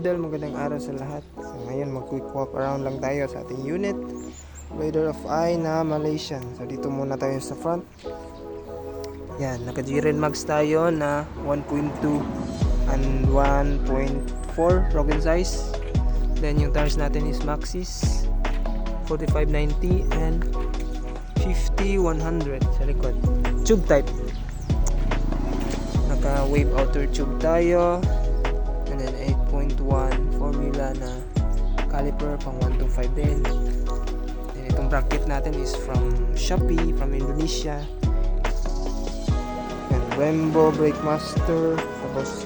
idol, magandang araw sa lahat. So ngayon mag-quick walk around lang tayo sa ating unit, Raider of I na Malaysian. So dito muna tayo sa front. Yan, naka-Jiren Max tayo na 1.2 and 1.4 broken size. Then yung tires natin is Maxxis 4590 and 50-100 sa likod. Tube type. Naka-wave outer tube tayo. And then 8.1 formula na caliper pang 125 din. And itong bracket natin is from Shopee, from Indonesia. And Brembo Brake Master. Tapos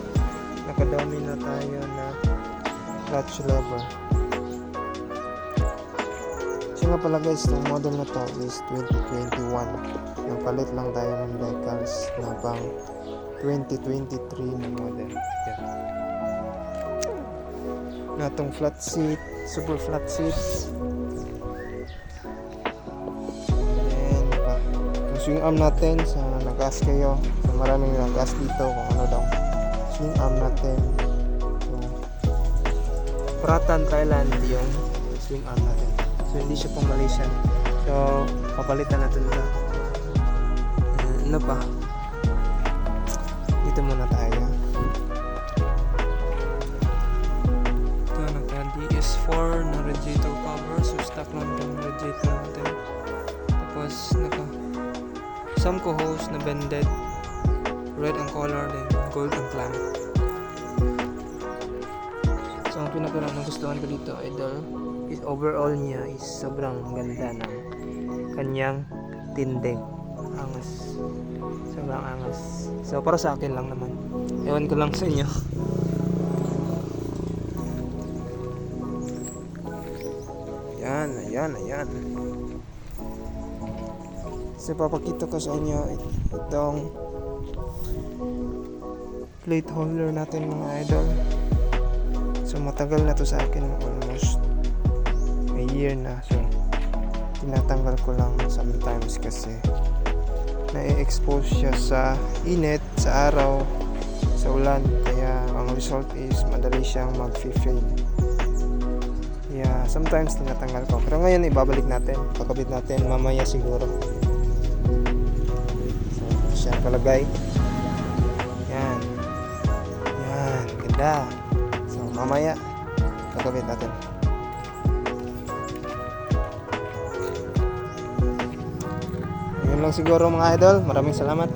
nakadami na tayo na clutch lever. So nga pala guys, itong model na to is 2021. Nagpalit lang tayo ng decals na pang 2023 na model. Yan. Natong flat seat, super flat seats. And yung swing arm natin sa nag-ask kayo, so maraming nag-ask dito kung ano daw swing arm natin. So, Pratan Thailand yung swing arm natin. So hindi siya pang Malaysian. So papalitan natin ito. Ano pa? Dito muna tayo. DS4 na radiator cover, so stock lang yung radiator natin. Tapos naka Samco hose na bended, red ang color, then gold ang clamp. So ang pinaka nagustuhan ko dito idol is overall niya is sobrang ganda ng kanyang tindig. Angas, sobrang angas. So para sa akin lang naman, ewan ko lang sa inyo. Ayan. So papakita ko sa inyo itong plate holder natin mga idol. So matagal na to sa akin, almost a year na. So tinatanggal ko lang sometimes kasi na-expose siya sa init, sa araw, sa ulan. Kaya ang result is madali siyang mag-fade. Yeah, sometimes tinatanggal ko. Pero ngayon ibabalik natin. Pagkabit natin mamaya siguro. So, siya palagay. Yan. Ganda. So, mamaya pagkabit natin. Yun lang siguro mga idol. Maraming salamat.